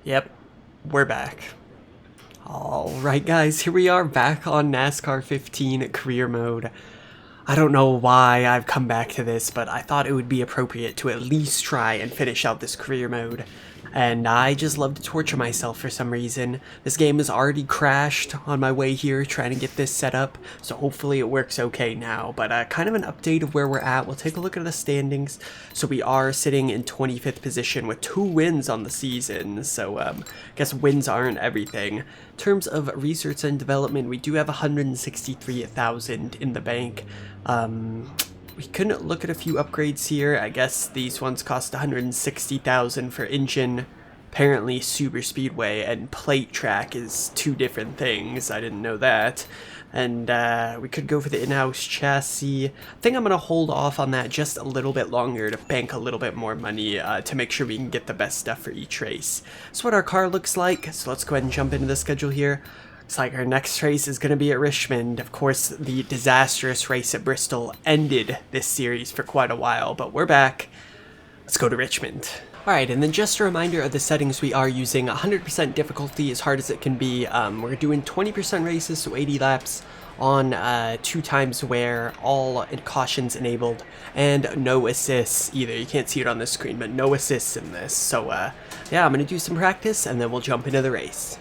Yep, we're back. Alright guys, here we are back on NASCAR 15 career mode. I don't know why I've come back to this, but I thought it would be appropriate to at least try and finish out this career mode. And I just love to torture myself for some reason. This game has already crashed on my way here trying to get this set up, so hopefully it works okay now. But kind of an update of where we're at. We'll take a look at the standings. So we are sitting in 25th position with 2 wins on the season, so I guess wins aren't everything. In terms of research and development, we do have 163,000 in the bank. We couldn't look at a few upgrades here. I guess these ones cost 160,000 for engine. Apparently super speedway and plate track is 2 different things. I didn't know that. And we could go for the in-house chassis. I think I'm going to hold off on that just a little bit longer to bank a little bit more money to make sure we can get the best stuff for each race. That's what our car looks like, so let's go ahead and jump into the schedule here. Looks like our next race is going to be at Richmond. Of course, the disastrous race at Bristol ended this series for quite a while, but we're back. Let's go to Richmond. Alright, and then just a reminder of the settings we are using. 100% difficulty, as hard as it can be. We're doing 20% races, so 80 laps on 2 times wear, all cautions enabled, and no assists either. You can't see it on the screen, but no assists in this. So yeah, I'm going to do some practice, and then we'll jump into the race.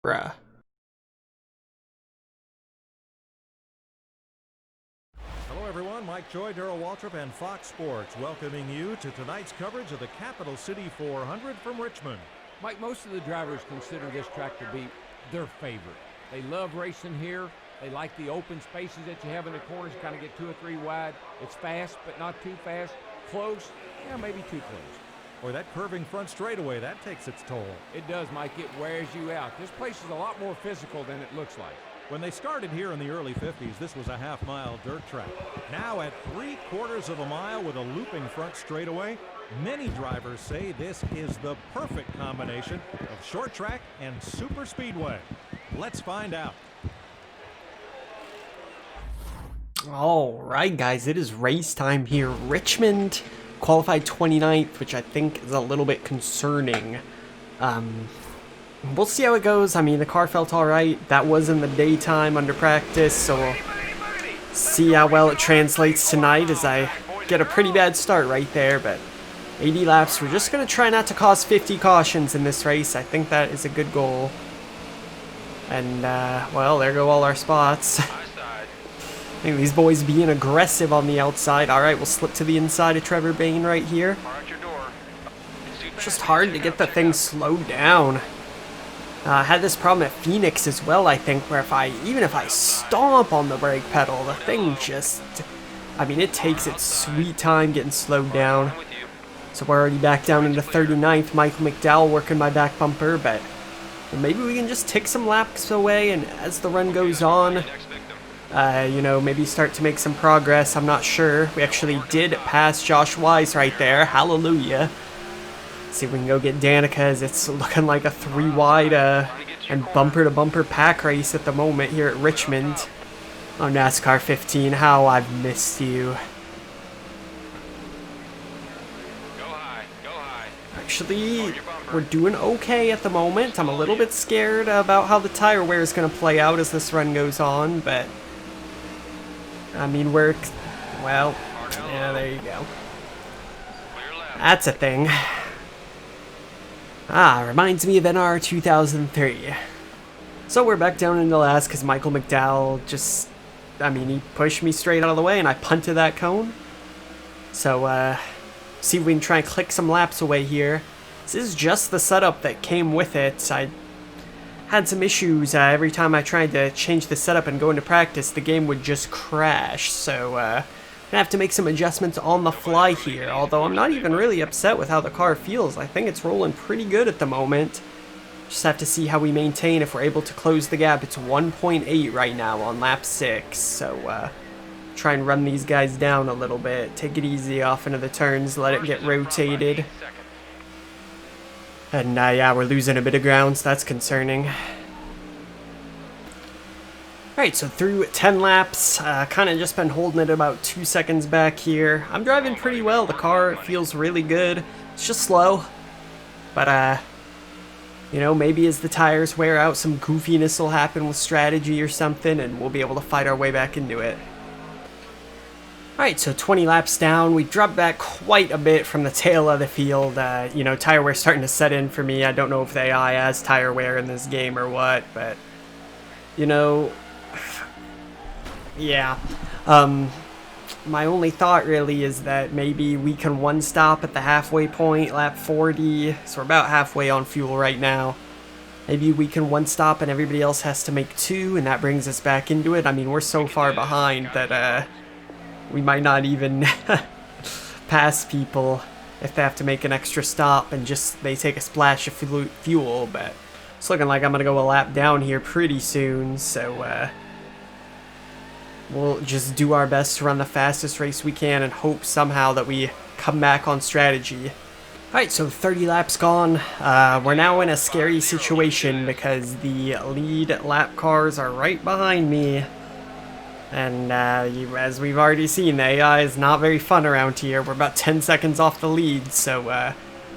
Bruh. Hello everyone, Mike Joy, Darrell Waltrip, and Fox Sports welcoming you to tonight's coverage of the Capital City 400 from Richmond. Mike, most of the drivers consider this track to be their favorite. They love racing here. They like the open spaces that you have in the corners, kind of get 2 or 3 wide. It's fast, but not too fast. Close, yeah, maybe too close. Boy, that curving front straightaway, that takes its toll. It does, Mike. It wears you out. This place is a lot more physical than it looks like. When they started here in the early 50s, this was a half-mile dirt track. Now at 3/4 of a mile with a looping front straightaway, many drivers say this is the perfect combination of short track and super speedway. Let's find out. Alright guys, it is race time here. Richmond qualified 29th, which I think is a little bit concerning. We'll see how it goes. I mean, the car felt alright. That was in the daytime under practice, so we'll see how well it translates tonight as I get a pretty bad start right there, but 80 laps. We're just going to try not to cause 50 cautions in this race. I think that is a good goal. And, well, there go all our spots. I think these boys being aggressive on the outside. Alright, we'll slip to the inside of Trevor Bayne right here. It's just hard to get the thing slowed down. I had this problem at Phoenix as well, I think, where even if I stomp on the brake pedal, the thing just, I mean, it takes its sweet time getting slowed down. So we're already back down into 39th. Michael McDowell working my back bumper, but maybe we can just tick some laps away, and as the run goes on, you know, maybe start to make some progress. I'm not sure. We actually did pass Josh Wise right there. Hallelujah. See if we can go get Danica, as it's looking like a 3 wide and bumper-to-bumper pack race at the moment here at Richmond on NASCAR 15. How I've missed you. Actually, we're doing okay at the moment. I'm a little bit scared about how the tire wear is going to play out as this run goes on, but I mean, well, yeah, there you go. That's a thing. Reminds me of NR 2003. So we're back down into last because Michael McDowell just, I mean, he pushed me straight out of the way and I punted that cone. So, see if we can try and click some laps away here. This is just the setup that came with it. I had some issues every time I tried to change the setup and go into practice, the game would just crash. So, I'm gonna have to make some adjustments on the fly here, although I'm not even really upset with how the car feels. I think it's rolling pretty good at the moment. Just have to see how we maintain if we're able to close the gap. It's 1.8 right now on lap 6, so try and run these guys down a little bit. Take it easy off into the turns, let it get rotated. And yeah, we're losing a bit of ground, so that's concerning. Alright, so through 10 laps, kind of just been holding it about 2 seconds back here. I'm driving pretty well, the car feels really good. It's just slow. But, you know, maybe as the tires wear out, some goofiness will happen with strategy or something, and we'll be able to fight our way back into it. Alright, so 20 laps down. We dropped back quite a bit from the tail of the field. You know, tire wear starting to set in for me. I don't know if the AI has tire wear in this game or what, but, you know, yeah. My only thought really is that maybe we can one stop at the halfway point, lap 40. So we're about halfway on fuel right now. Maybe we can one stop and everybody else has to make two, and that brings us back into it. I mean, we're so far behind that, we might not even pass people if they have to make an extra stop and just they take a splash of fuel, but it's looking like I'm gonna go a lap down here pretty soon, so we'll just do our best to run the fastest race we can and hope somehow that we come back on strategy. Alright, so 30 laps gone. We're now in a scary situation because the lead lap cars are right behind me. And as we've already seen, the AI is not very fun around here. We're about 10 seconds off the lead, so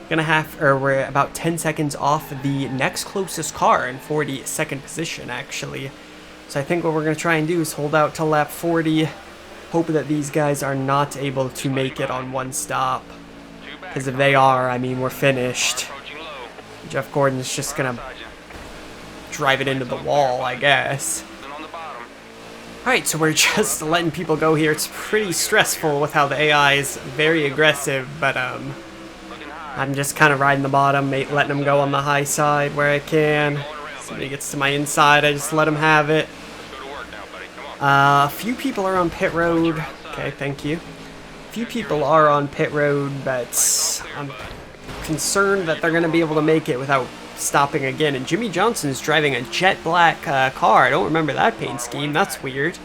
we're about 10 seconds off the next closest car in 42nd position, actually. So I think what we're going to try and do is hold out till lap 40, hope that these guys are not able to make it on one stop. Because if they are, I mean, we're finished. Jeff Gordon's just going to drive it into the wall, I guess. Alright, so we're just letting people go here. It's pretty stressful with how the AI is very aggressive, but I'm just kind of riding the bottom, letting them go on the high side where I can. Somebody gets to my inside, I just let them have it. A few people are on pit road. Okay, thank you. A few people are on pit road, but I'm concerned that they're going to be able to make it without stopping again. And Jimmy Johnson's driving a jet black car. I don't remember that paint scheme. That's weird.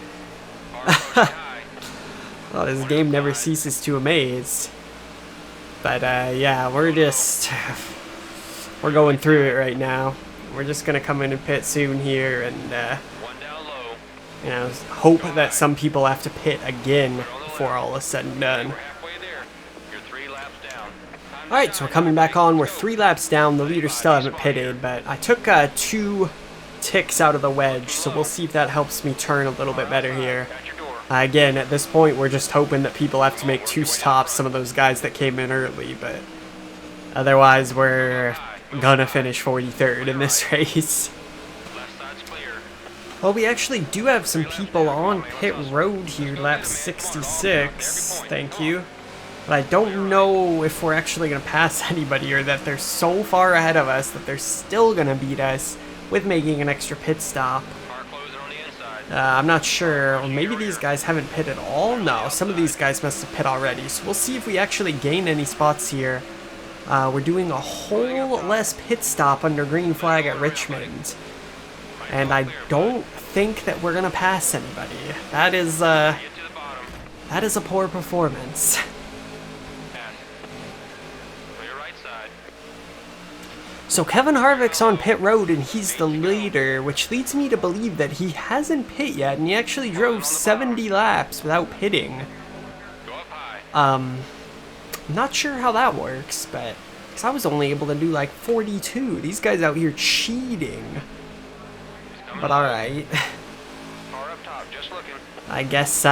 Well, this game never ceases to amaze. But yeah, we're going through it right now. We're just gonna come in and pit soon here, and you know, hope that some people have to pit again before all is said and done. Alright, so we're coming back on. We're 3 laps down. The leaders still haven't pitted, but I took 2 ticks out of the wedge, so we'll see if that helps me turn a little bit better here. Again, at this point, we're just hoping that people have to make 2 stops, some of those guys that came in early, but otherwise we're gonna finish 43rd in this race. Well, we actually do have some people on pit road here, lap 66, thank you. But I don't know if we're actually going to pass anybody, or that they're so far ahead of us that they're still going to beat us with making an extra pit stop. I'm not sure. Or maybe these guys haven't pit at all? No, some of these guys must have pit already. So we'll see if we actually gain any spots here. We're doing a whole less pit stop under green flag at Richmond. And I don't think that we're going to pass anybody. That is a poor performance. So Kevin Harvick's on pit road and he's the leader, which leads me to believe that he hasn't pit yet, and he actually drove 70 laps without pitting. I'm not sure how that works, but because I was only able to do like 42. These guys out here cheating. But alright. I guess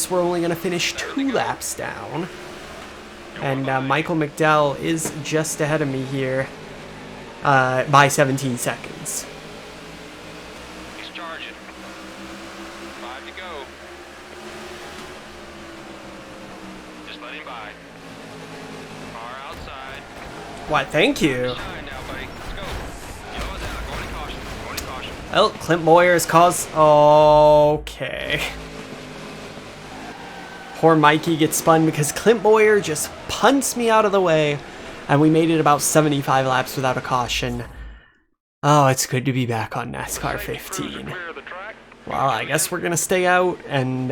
we're only gonna finish 2 laps down. And Michael McDowell is just ahead of me here by 17 seconds. He's charging. 5 to go. Just let him by. Car outside. Why, thank you. Outside now, buddy. Let's go. Yellow's out. Going to caution. Going to caution. Well, Clint Boyer's caused... Okay. Poor Mikey gets spun because Clint Boyer just punts me out of the way, and we made it about 75 laps without a caution. Oh, it's good to be back on NASCAR 15. Well, I guess we're gonna stay out and,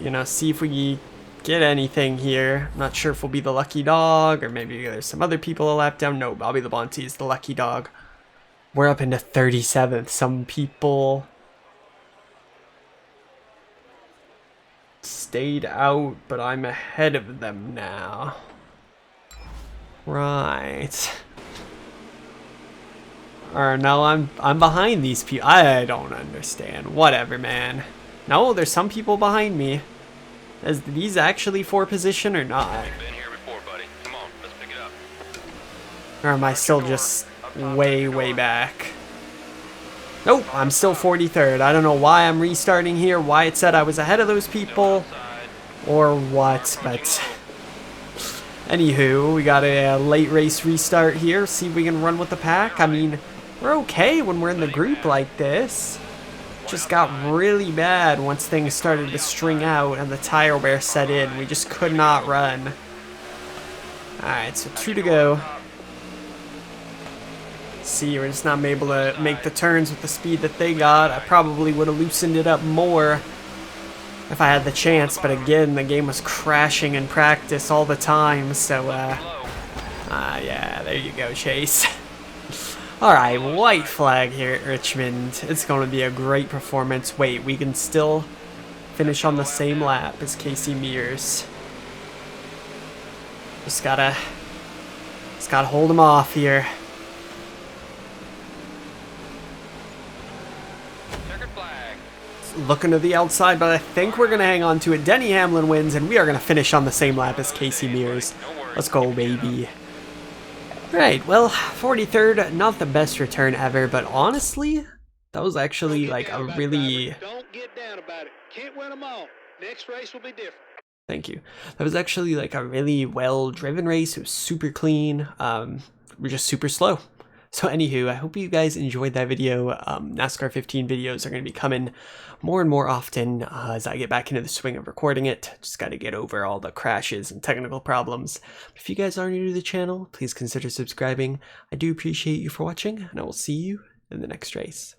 you know, see if we get anything here. I'm not sure if we'll be the lucky dog, or maybe there's some other people a lap down. No, Bobby Labonte is the lucky dog. We're up into 37th. Some people stayed out, but I'm ahead of them now. Right. Or no, I'm behind these people. I don't understand. Whatever, man. No, there's some people behind me. Is these actually for position or not? Been here before, buddy. Come on, let's pick it up. Or am I still just way back? Nope, I'm still 43rd. I don't know why I'm restarting here, why it said I was ahead of those people, or what, but anywho, we got a late race restart here. See if we can run with the pack. I mean, we're okay when we're in the group like this. Just got really bad once things started to string out and the tire wear set in. We just could not run. Alright, so 2 to go. See, we're just not able to make the turns with the speed that they got. I probably would have loosened it up more if I had the chance, but again, the game was crashing in practice all the time, so yeah, there you go, Chase. Alright, white flag here at Richmond. It's going to be a great performance. Wait, we can still finish on the same lap as Casey Mears. Just gotta hold him off here. Looking to the outside, but I think we're going to hang on to it. Denny Hamlin wins, and we are going to finish on the same lap as Casey Mears. Let's go, baby. Right, well, 43rd, not the best return ever, but honestly, that was actually like a really... Don't get down about it. Can't win them all. Next race will be different. Thank you. That was actually like a really well-driven race. It was super clean. We're just super slow. So anywho, I hope you guys enjoyed that video. NASCAR 15 videos are going to be coming more and more often as I get back into the swing of recording it. Just got to get over all the crashes and technical problems. But if you guys are new to the channel, please consider subscribing. I do appreciate you for watching, and I will see you in the next race.